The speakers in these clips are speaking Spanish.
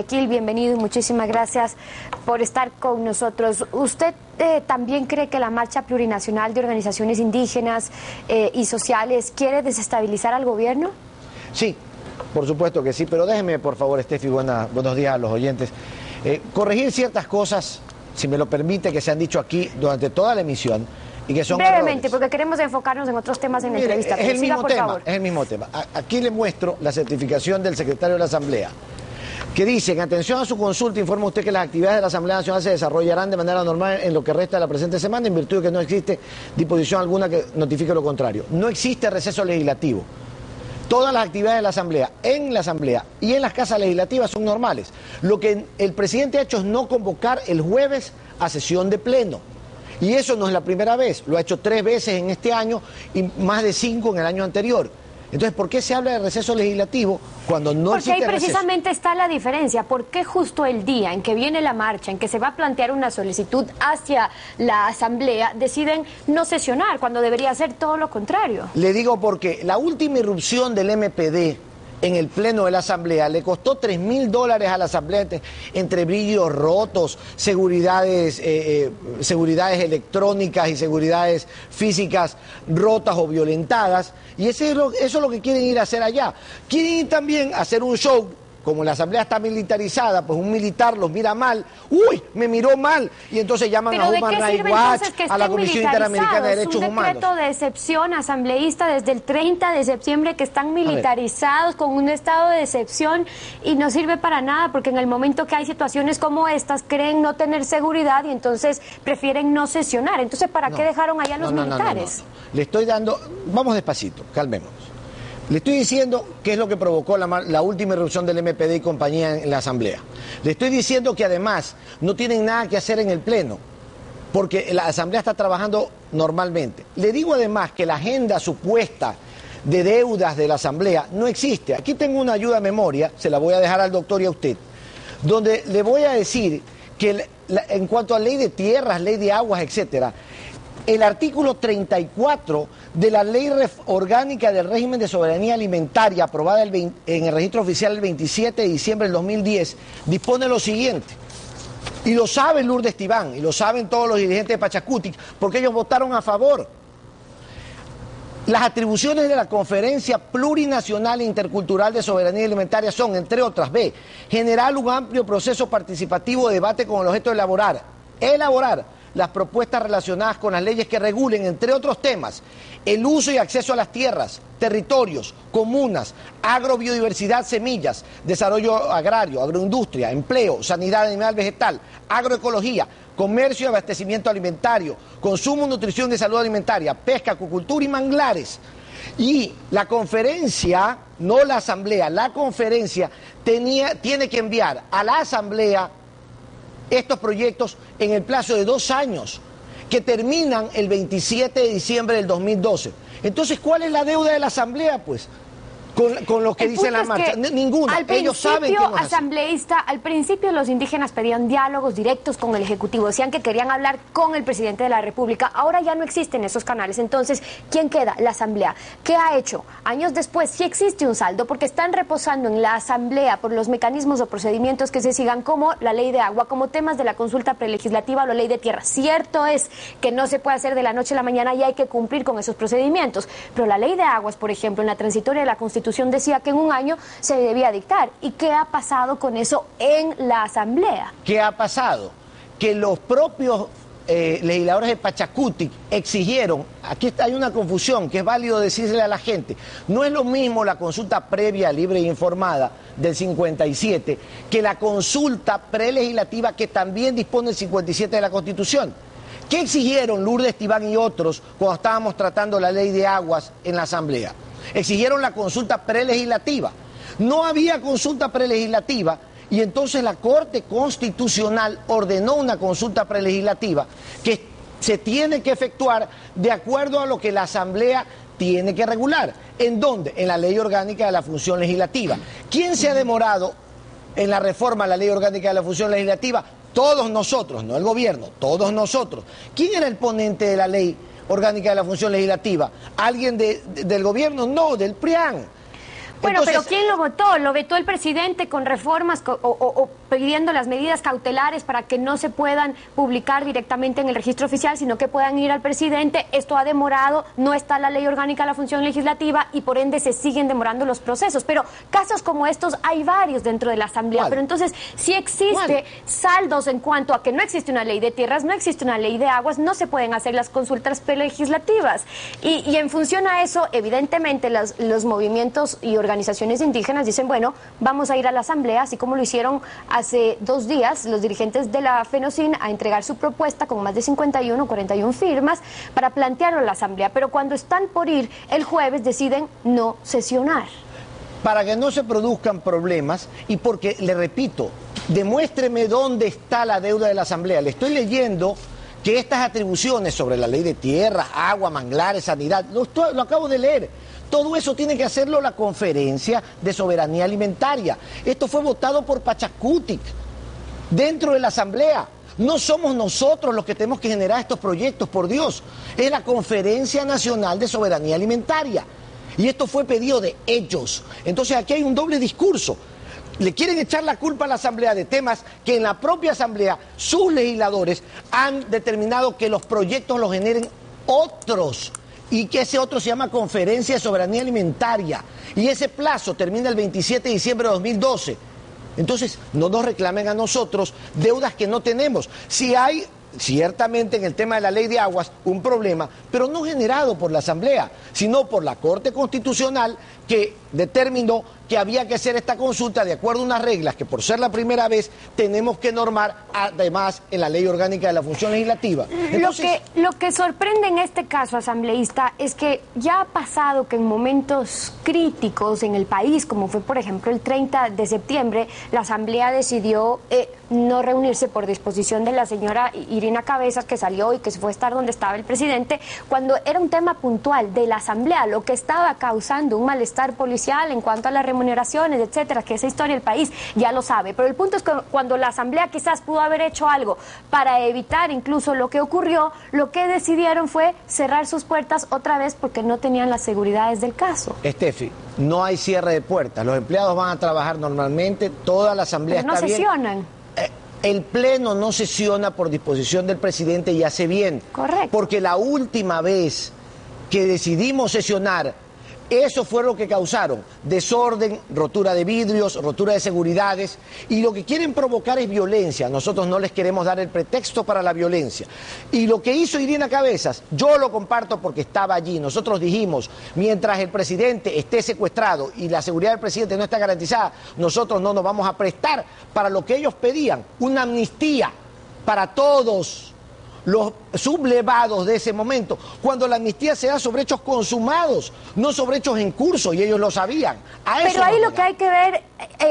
Guayaquil, bienvenido y muchísimas gracias por estar con nosotros. ¿Usted también cree que la marcha plurinacional de organizaciones indígenas y sociales quiere desestabilizar al gobierno? Sí, por supuesto que sí, pero déjeme, por favor, Estefi, buenos días a los oyentes. Corregir ciertas cosas, si me lo permite, que se han dicho aquí durante toda la emisión y que son brevemente, errores. Porque queremos enfocarnos en otros temas en la Mire, entrevista. es el mismo tema, favor. es el mismo tema. Aquí le muestro la certificación del secretario de la Asamblea, que dice: en atención a su consulta, informa usted que las actividades de la Asamblea Nacional se desarrollarán de manera normal en lo que resta de la presente semana, en virtud de que no existe disposición alguna que notifique lo contrario. No existe receso legislativo. Todas las actividades de la Asamblea, en la Asamblea y en las casas legislativas son normales. Lo que el presidente ha hecho es no convocar el jueves a sesión de pleno. Y eso no es la primera vez, lo ha hecho 3 veces en este año y más de 5 en el año anterior. Entonces, ¿por qué se habla de receso legislativo cuando no existe receso? Porque ahí precisamente está la diferencia. ¿Por qué justo el día en que viene la marcha, en que se va a plantear una solicitud hacia la Asamblea, deciden no sesionar cuando debería ser todo lo contrario? Le digo porque la última irrupción del MPD en el pleno de la Asamblea le costó $3.000 a la Asamblea entre brillos rotos, seguridades electrónicas y seguridades físicas rotas o violentadas, y eso es lo que quieren ir a hacer allá. Quieren ir también a hacer un show. Como la Asamblea está militarizada, pues un militar los mira mal. ¡Uy! Me miró mal. Y entonces llaman a Human Rights Watch, a la Comisión Interamericana de Derechos Humanos. Un decreto de excepción asambleísta desde el 30 de septiembre que están militarizados con un estado de excepción y no sirve para nada porque en el momento que hay situaciones como estas creen no tener seguridad y entonces prefieren no sesionar. Entonces, ¿para qué dejaron allá los militares? No. Le estoy dando... Vamos despacito, calmémonos. Le estoy diciendo qué es lo que provocó la última irrupción del MPD y compañía en la Asamblea. Le estoy diciendo que además no tienen nada que hacer en el Pleno, porque la Asamblea está trabajando normalmente. Le digo además que la agenda supuesta de deudas de la Asamblea no existe. Aquí tengo una ayuda a memoria, se la voy a dejar al doctor y a usted, donde le voy a decir que en cuanto a ley de tierras, ley de aguas, etcétera, el artículo 34 de la Ley Orgánica del Régimen de Soberanía Alimentaria, aprobada en el registro oficial el 27 de diciembre del 2010, dispone lo siguiente. Y lo sabe Lourdes Tibán, y lo saben todos los dirigentes de Pachacutic, porque ellos votaron a favor. Las atribuciones de la Conferencia Plurinacional e Intercultural de Soberanía Alimentaria son, entre otras, generar un amplio proceso participativo de debate con el objeto de elaborar las propuestas relacionadas con las leyes que regulen, entre otros temas, el uso y acceso a las tierras, territorios, comunas, agrobiodiversidad, semillas, desarrollo agrario, agroindustria, empleo, sanidad animal vegetal, agroecología, comercio y abastecimiento alimentario, consumo, nutrición y salud alimentaria, pesca, acuicultura y manglares. Y la conferencia, no la Asamblea, la conferencia tiene que enviar a la Asamblea estos proyectos en el plazo de 2 años, que terminan el 27 de diciembre del 2012. Entonces, ¿cuál es la deuda de la Asamblea, pues? Con lo que dice la marcha. Ninguna. Ellos saben que no es asambleísta, al principio los indígenas pedían diálogos directos con el Ejecutivo, decían que querían hablar con el presidente de la República. Ahora ya no existen esos canales. Entonces, ¿quién queda? La Asamblea. ¿Qué ha hecho? Años después sí existe un saldo porque están reposando en la Asamblea por los mecanismos o procedimientos que se sigan, como la ley de agua, como temas de la consulta prelegislativa o la ley de tierra. Cierto es que no se puede hacer de la noche a la mañana y hay que cumplir con esos procedimientos, pero la ley de aguas, por ejemplo, en la transitoria de la Constitución decía que en un año se debía dictar. ¿Y qué ha pasado con eso en la Asamblea? ¿Qué ha pasado? Que los propios legisladores de Pachacutic exigieron, aquí hay una confusión que es válido decirle a la gente, no es lo mismo la consulta previa, libre e informada del 57 que la consulta prelegislativa que también dispone el 57 de la Constitución. ¿Qué exigieron Lourdes Tibán y otros cuando estábamos tratando la ley de aguas en la Asamblea? Exigieron la consulta prelegislativa. No había consulta prelegislativa y entonces la Corte Constitucional ordenó una consulta prelegislativa que se tiene que efectuar de acuerdo a lo que la Asamblea tiene que regular. ¿En dónde? En la Ley Orgánica de la Función Legislativa. ¿Quién se ha demorado en la reforma a la Ley Orgánica de la Función Legislativa? Todos nosotros, no el gobierno, todos nosotros. ¿Quién era el ponente de la Ley Orgánica de la Función Legislativa? ¿Alguien del gobierno? No, del PRIAN. Bueno, Entonces, pero ¿quién lo votó? ¿Lo vetó el presidente con reformas o pidiendo las medidas cautelares para que no se puedan publicar directamente en el registro oficial, sino que puedan ir al presidente? Esto ha demorado, no está la ley orgánica de la función legislativa y por ende se siguen demorando los procesos. Pero casos como estos hay varios dentro de la Asamblea. Pero entonces, si existe saldos en cuanto a que no existe una ley de tierras, no existe una ley de aguas, no se pueden hacer las consultas prelegislativas. Y en función a eso, evidentemente, los movimientos y organizaciones indígenas dicen, bueno, vamos a ir a la Asamblea, así como lo hicieron hace 2 días los dirigentes de la FENOCIN a entregar su propuesta con más de 51 o 41 firmas para plantearlo a la Asamblea. Pero cuando están por ir el jueves deciden no sesionar. Para que no se produzcan problemas y porque, le repito, demuéstreme dónde está la deuda de la Asamblea. Le estoy leyendo que estas atribuciones sobre la ley de tierras, agua, manglares, sanidad, lo acabo de leer. Todo eso tiene que hacerlo la Conferencia de Soberanía Alimentaria. Esto fue votado por Pachacutic, dentro de la Asamblea. No somos nosotros los que tenemos que generar estos proyectos, por Dios. Es la Conferencia Nacional de Soberanía Alimentaria. Y esto fue pedido de ellos. Entonces aquí hay un doble discurso. Le quieren echar la culpa a la Asamblea de temas que en la propia Asamblea sus legisladores han determinado que los proyectos los generen otros. Y que ese otro se llama Conferencia de Soberanía Alimentaria. Y ese plazo termina el 27 de diciembre de 2012. Entonces, no nos reclamen a nosotros deudas que no tenemos. Si hay, ciertamente, en el tema de la ley de aguas, un problema, pero no generado por la Asamblea, sino por la Corte Constitucional, que determinó que había que hacer esta consulta de acuerdo a unas reglas que, por ser la primera vez, tenemos que normar, además, en la Ley Orgánica de la Función Legislativa. Entonces, lo que sorprende en este caso, asambleísta, es que ya ha pasado que en momentos críticos en el país, como fue, por ejemplo, el 30 de septiembre, la Asamblea decidió no reunirse por disposición de la señora Irina Cabezas, que salió y que se fue a estar donde estaba el presidente, cuando era un tema puntual de la Asamblea, lo que estaba causando un malestar policial en cuanto a las remuneraciones, etcétera, que esa historia del país ya lo sabe. Pero el punto es que cuando la Asamblea quizás pudo haber hecho algo para evitar incluso lo que ocurrió, lo que decidieron fue cerrar sus puertas otra vez porque no tenían las seguridades del caso. Estefi, no hay cierre de puertas. Los empleados van a trabajar normalmente, toda la Asamblea pero está bien. No sesionan. El Pleno no sesiona por disposición del presidente y hace bien. Correcto. Porque la última vez que decidimos sesionar, eso fue lo que causaron desorden, rotura de vidrios, rotura de seguridades, y lo que quieren provocar es violencia. Nosotros no les queremos dar el pretexto para la violencia. Y lo que hizo Irina Cabezas, yo lo comparto porque estaba allí. Nosotros dijimos, mientras el presidente esté secuestrado y la seguridad del presidente no está garantizada, nosotros no nos vamos a prestar para lo que ellos pedían, una amnistía para todos los sublevados de ese momento, cuando la amnistía se da sobre hechos consumados, no sobre hechos en curso, y ellos lo sabían. Pero ahí lo que hay que ver,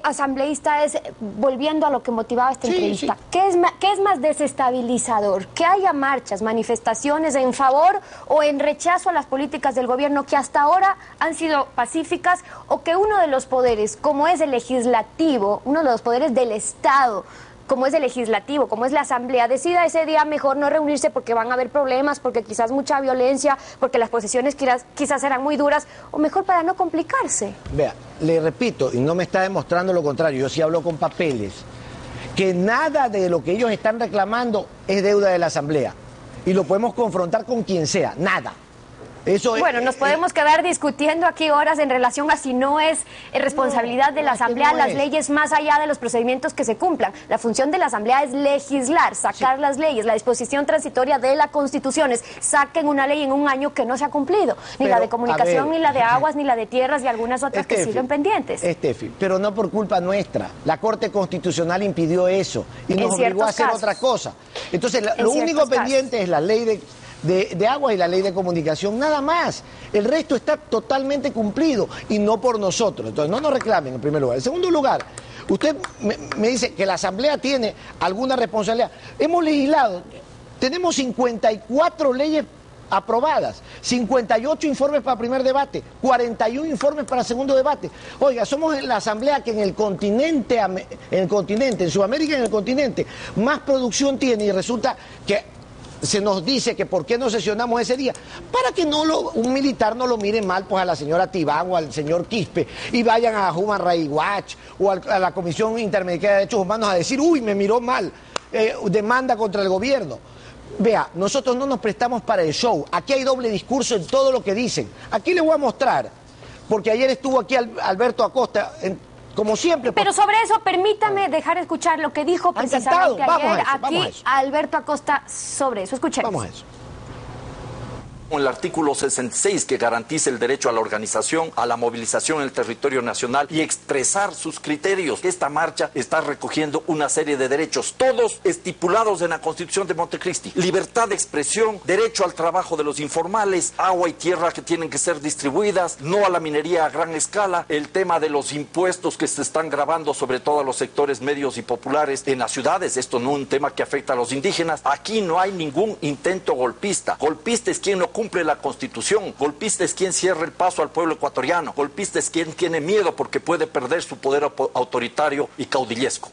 asambleísta, es, volviendo a lo que motivaba esta entrevista, sí. ¿Qué es más desestabilizador? ¿Que haya marchas, manifestaciones en favor o en rechazo a las políticas del gobierno que hasta ahora han sido pacíficas, o que uno de los poderes, como es el legislativo, uno de los poderes del Estado, como es el legislativo, como es la Asamblea, decida ese día mejor no reunirse porque van a haber problemas, porque quizás mucha violencia, porque las posiciones quizás serán muy duras, o mejor para no complicarse? Vea, le repito, y no me está demostrando lo contrario, yo sí hablo con papeles, que nada de lo que ellos están reclamando es deuda de la Asamblea, y lo podemos confrontar con quien sea, nada. Eso bueno, nos podemos quedar discutiendo aquí horas en relación a si no es responsabilidad de la Asamblea las leyes más allá de los procedimientos que se cumplan. La función de la Asamblea es legislar, sacar las leyes. La disposición transitoria de la Constitución es saquen una ley en un año que no se ha cumplido. Ni la de comunicación, ni la de aguas, ni la de tierras y algunas otras que siguen pendientes. Estefi, pero no por culpa nuestra. La Corte Constitucional impidió eso y nos obligó a hacer otra cosa. Entonces, lo único pendiente es la ley de agua y la ley de comunicación, nada más. El resto está totalmente cumplido y no por nosotros. Entonces, no nos reclamen en primer lugar. En segundo lugar, usted me dice que la Asamblea tiene alguna responsabilidad. Hemos legislado, tenemos 54 leyes aprobadas, 58 informes para primer debate, 41 informes para segundo debate. Oiga, somos la Asamblea que en el continente, en Sudamérica y en el continente, más producción tiene, y resulta que se nos dice que por qué no sesionamos ese día, para que un militar no lo mire mal pues a la señora Tibán o al señor Quispe y vayan a Human Rights Watch o a la Comisión Interamericana de Derechos Humanos a decir, uy, me miró mal, demanda contra el gobierno. Vea, nosotros no nos prestamos para el show, aquí hay doble discurso en todo lo que dicen. Aquí les voy a mostrar, porque ayer estuvo aquí Alberto Acosta, como siempre. Pero sobre eso, permítame dejar escuchar lo que dijo precisamente ayer aquí Alberto Acosta sobre eso. Escuchemos. Vamos a eso. El artículo 66 que garantiza el derecho a la organización, a la movilización en el territorio nacional y expresar sus criterios. Esta marcha está recogiendo una serie de derechos, todos estipulados en la Constitución de Montecristi. Libertad de expresión, derecho al trabajo de los informales, agua y tierra que tienen que ser distribuidas, no a la minería a gran escala, el tema de los impuestos que se están gravando sobre todo a los sectores medios y populares en las ciudades. Esto no es un tema que afecta a los indígenas. Aquí no hay ningún intento golpista. Golpista es quien no cumple la Constitución, golpista es quien cierra el paso al pueblo ecuatoriano, golpista es quien tiene miedo porque puede perder su poder autoritario y caudillesco.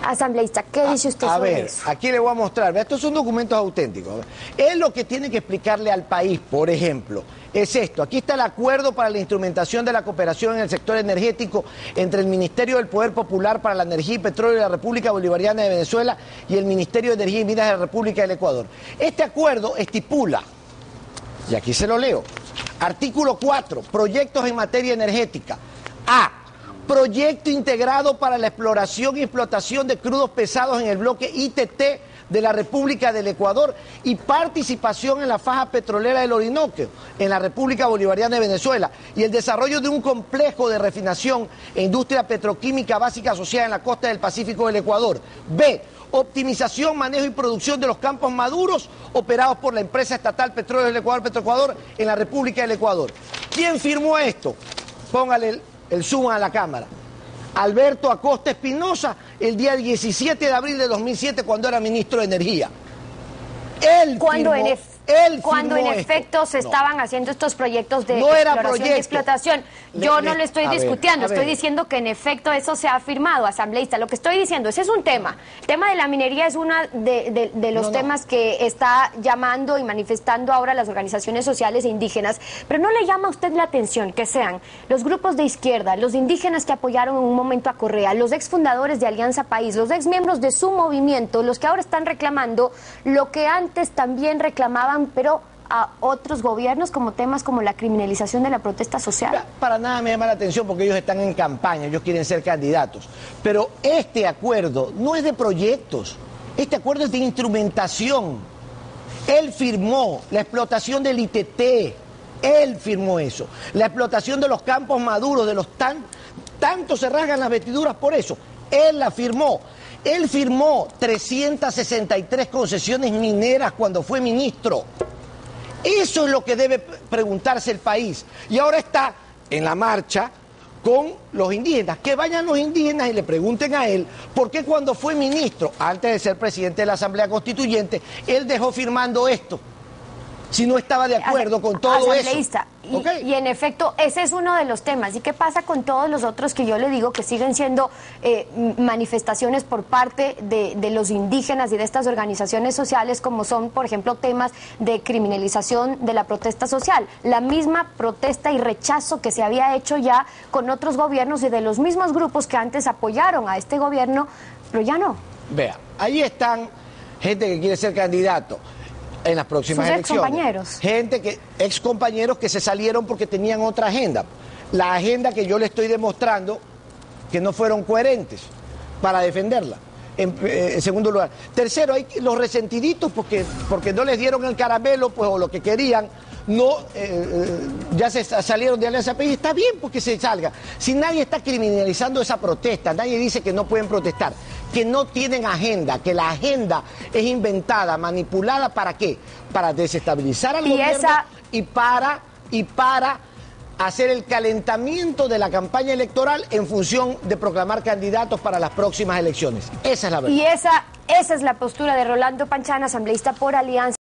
Asambleísta, ¿qué dice usted sobre eso? Aquí le voy a mostrar, estos son documentos auténticos. Él lo que tiene que explicarle al país, por ejemplo, es esto. Aquí está el acuerdo para la instrumentación de la cooperación en el sector energético entre el Ministerio del Poder Popular para la Energía y Petróleo de la República Bolivariana de Venezuela y el Ministerio de Energía y Minas de la República del Ecuador. Este acuerdo estipula, y aquí se lo leo, artículo 4, proyectos en materia energética. A. Proyecto integrado para la exploración y explotación de crudos pesados en el bloque ITT de la República del Ecuador y participación en la faja petrolera del Orinoco en la República Bolivariana de Venezuela y el desarrollo de un complejo de refinación e industria petroquímica básica asociada en la costa del Pacífico del Ecuador. B. Optimización, manejo y producción de los campos maduros operados por la empresa estatal Petróleos del Ecuador, Petroecuador, en la República del Ecuador. ¿Quién firmó esto? Póngale el zoom a la cámara. Alberto Acosta Espinosa, el día 17 de abril de 2007, cuando era ministro de Energía. Cuando en efecto se estaban haciendo estos proyectos de exploración y explotación. Yo no le estoy discutiendo, estoy diciendo que en efecto eso se ha firmado, asambleísta. Lo que estoy diciendo, ese es un tema. El tema de la minería es uno de los temas que está llamando y manifestando ahora las organizaciones sociales e indígenas. Pero ¿no le llama a usted la atención que sean los grupos de izquierda, los indígenas que apoyaron en un momento a Correa, los exfundadores de Alianza País, los exmiembros de su movimiento, los que ahora están reclamando lo que antes también reclamaban, pero a otros gobiernos, como temas como la criminalización de la protesta social? Para nada me llama la atención porque ellos están en campaña, ellos quieren ser candidatos. Pero este acuerdo no es de proyectos, este acuerdo es de instrumentación. Él firmó la explotación del ITT, él firmó eso. La explotación de los campos maduros, de los tanto se rasgan las vestiduras por eso, él la firmó. Él firmó 363 concesiones mineras cuando fue ministro. Eso es lo que debe preguntarse el país. Y ahora está en la marcha con los indígenas. Que vayan los indígenas y le pregunten a él por qué cuando fue ministro, antes de ser presidente de la Asamblea Constituyente, él dejó firmando esto, si no estaba de acuerdo con todo eso. Y en efecto, ese es uno de los temas. ¿Y qué pasa con todos los otros que yo le digo que siguen siendo manifestaciones por parte de los indígenas y de estas organizaciones sociales, como son, por ejemplo, temas de criminalización de la protesta social? La misma protesta y rechazo que se había hecho ya con otros gobiernos y de los mismos grupos que antes apoyaron a este gobierno, pero ya no. Vea, ahí están gente que quiere ser candidato en las próximas elecciones. Excompañeros que se salieron porque tenían otra agenda. La agenda que yo le estoy demostrando que no fueron coherentes para defenderla. En segundo lugar. Tercero, hay los resentiditos porque no les dieron el caramelo, pues, o lo que querían. Ya se salieron de Alianza País. Está bien porque se salga. Si nadie está criminalizando esa protesta, nadie dice que no pueden protestar, que no tienen agenda, que la agenda es inventada, manipulada, ¿para qué? Para desestabilizar al gobierno y para hacer el calentamiento de la campaña electoral en función de proclamar candidatos para las próximas elecciones. Esa es la verdad. Y esa es la postura de Rolando Panchana, asambleísta por Alianza.